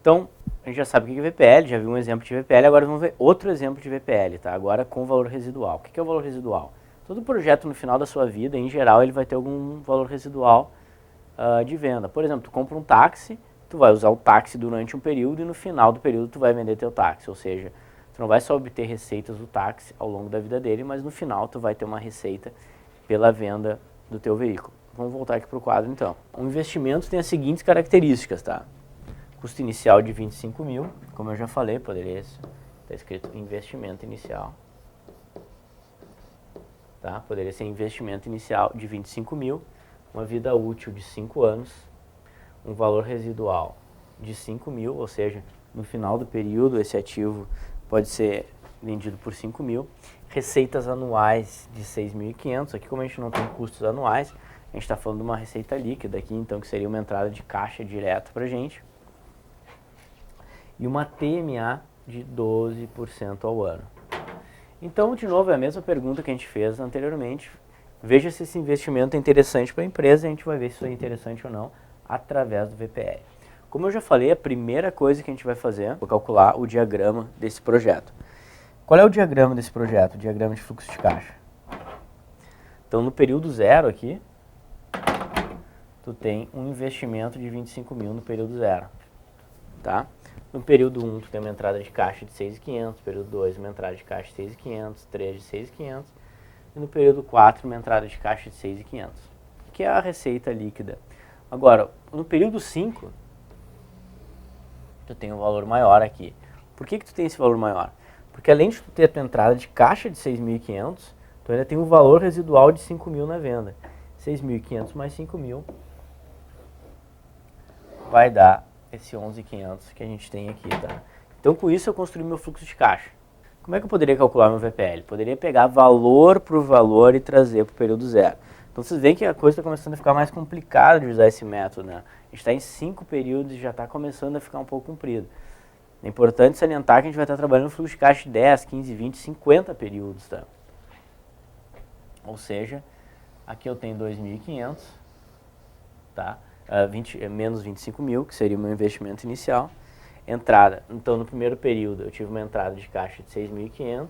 Então, a gente já sabe o que é VPL, já viu um exemplo de VPL, agora vamos ver outro exemplo de VPL, tá? Agora com valor residual. O que é o valor residual? Todo projeto no final da sua vida, em geral, ele vai ter algum valor residual de venda. Por exemplo, tu compra um táxi, tu vai usar o táxi durante um período e no final do período tu vai vender teu táxi, ou seja, tu não vai só obter receitas do táxi ao longo da vida dele, mas no final tu vai ter uma receita pela venda do teu veículo. Vamos voltar aqui para o quadro então. Um investimento tem as seguintes características, tá? Custo inicial de 25 mil, como eu já falei, poderia estar escrito investimento inicial. Tá? Poderia ser investimento inicial de 25 mil, uma vida útil de 5 anos, um valor residual de 5 mil, ou seja, no final do período esse ativo pode ser vendido por 5 mil, receitas anuais de 6.500, aqui como a gente não tem custos anuais, a gente está falando de uma receita líquida aqui, então que seria uma entrada de caixa direta para a gente, e uma TMA de 12% ao ano. Então, de novo, é a mesma pergunta que a gente fez anteriormente. Veja se esse investimento é interessante para a empresa, a gente vai ver se isso é interessante ou não através do VPL. Como eu já falei, a primeira coisa que a gente vai fazer é calcular o diagrama desse projeto. Qual é o diagrama desse projeto? O diagrama de fluxo de caixa. Então, no período 0 aqui, tu tem um investimento de 25 mil no período 0, tá? No período 1, tu tem uma entrada de caixa de 6.500, período 2, uma entrada de caixa de 6.500, 3 de 6.500, e no período 4, uma entrada de caixa de 6.500, que é a receita líquida. Agora, no período 5, tu tem um valor maior aqui. Por que tu tem esse valor maior? Porque além de tu ter a tua entrada de caixa de 6.500, tu ainda tem um valor residual de 5 mil na venda. 6.500 mais 5 mil vai dar esse 11.500 que a gente tem aqui, tá? Então, com isso, eu construí meu fluxo de caixa. Como é que eu poderia calcular meu VPL? Poderia pegar valor por valor e trazer para o período 0. Então, vocês veem que a coisa está começando a ficar mais complicada de usar esse método, né? A gente está em 5 períodos e já está começando a ficar um pouco comprido. É importante salientar que a gente vai estar trabalhando no fluxo de caixa de 10, 15, 20, 50 períodos, tá? Ou seja, aqui eu tenho 2.500, tá? Menos 25 mil, que seria o meu investimento inicial. Entrada, então no primeiro período eu tive uma entrada de caixa de 6.500,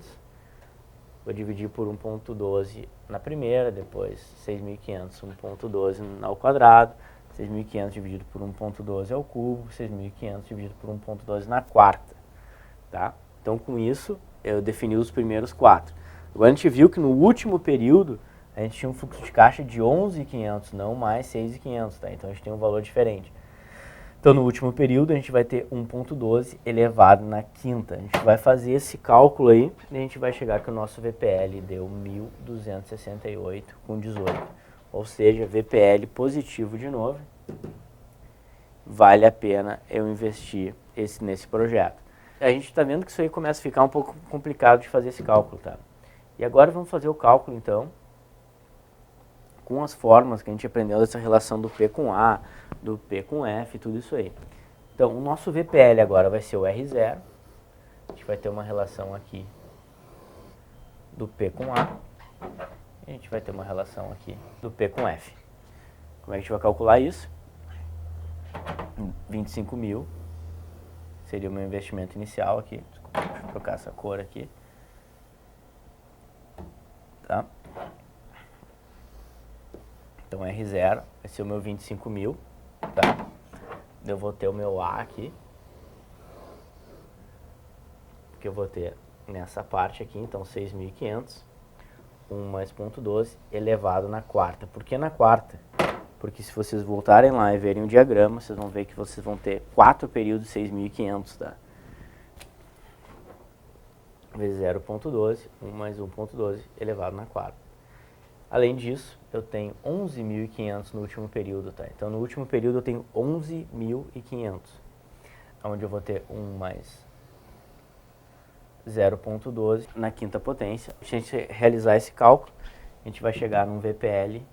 vou dividir por 1.12 na primeira, depois 6.500, 1.12 ao quadrado, 6.500 dividido por 1.12 ao cubo, 6.500 dividido por 1.12 na quarta, tá? Então com isso eu defini os primeiros 4. Agora a gente viu que no último período a gente tinha um fluxo de caixa de 11.500, não mais 6.500, tá? Então a gente tem um valor diferente. Então no último período a gente vai ter 1.12 elevado na quinta. A gente vai fazer esse cálculo aí e a gente vai chegar que o nosso VPL deu 1.268,18. Ou seja, VPL positivo de novo. Vale a pena eu investir nesse projeto. A gente está vendo que isso aí começa a ficar um pouco complicado de fazer esse cálculo, tá? E agora vamos fazer o cálculo então com as formas que a gente aprendeu dessa relação do P com A, do P com F, tudo isso aí. Então, o nosso VPL agora vai ser o R0. A gente vai ter uma relação aqui do P com A. E a gente vai ter uma relação aqui do P com F. Como é que a gente vai calcular isso? 25 mil seria o meu investimento inicial aqui. Desculpa, deixa eu trocar essa cor aqui. Tá? Então R0 vai ser o meu 25 mil, tá? Eu vou ter o meu A aqui, que eu vou ter nessa parte aqui, então 6.500, 1 mais 0.12 elevado na quarta. Por que na quarta? Porque se vocês voltarem lá e verem o diagrama, vocês vão ver que vocês vão ter 4 períodos de 6.500, tá? Vezes 0.12, 1 mais 1.12 elevado na quarta. Além disso, eu tenho 11.500 no último período, tá? Então, no último período eu tenho 11.500, onde eu vou ter 1 mais 0.12 na quinta potência. Se a gente realizar esse cálculo, a gente vai chegar num VPL,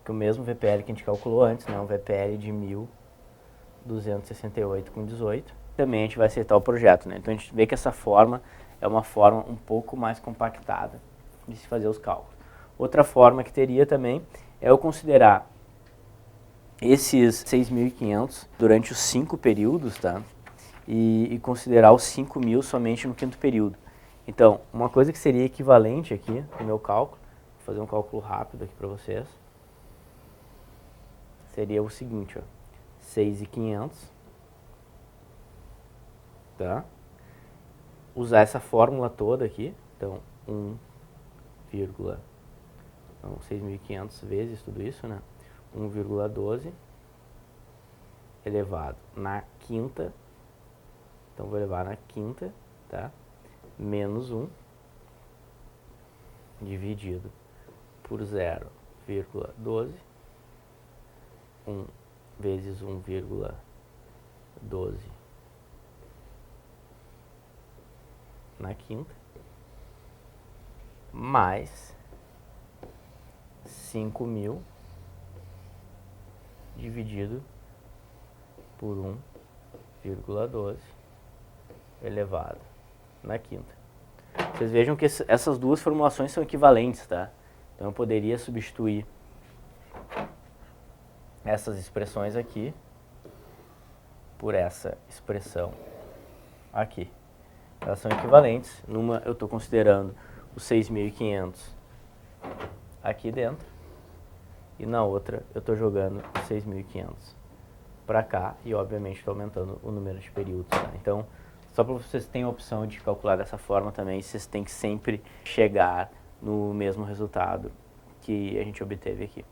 que é o mesmo VPL que a gente calculou antes, né? Um VPL de 1.268,18. Também a gente vai aceitar o projeto, né? Então, a gente vê que essa forma é uma forma um pouco mais compactada de se fazer os cálculos. Outra forma que teria também é eu considerar esses 6.500 durante os 5 períodos, tá? E considerar os 5.000 somente no 5º período. Então, uma coisa que seria equivalente aqui no meu cálculo, vou fazer um cálculo rápido aqui para vocês, seria o seguinte, ó, 6.500, tá? Usar essa fórmula toda aqui, então 6.500 vezes tudo isso, né? 1,12 elevado na quinta, então vou levar na quinta, tá? Menos 1 dividido por 0,12, 1 vezes 1,12 na quinta, mais 5.000 dividido por 1,12 elevado na quinta. Vocês vejam que essas duas formulações são equivalentes, tá? Então eu poderia substituir essas expressões aqui por essa expressão aqui. Elas são equivalentes. Numa eu estou considerando os 6.500 aqui dentro e na outra eu estou jogando os 6.500 para cá e obviamente estou aumentando o número de períodos, tá? Então, só para vocês terem a opção de calcular dessa forma também, vocês têm que sempre chegar no mesmo resultado que a gente obteve aqui.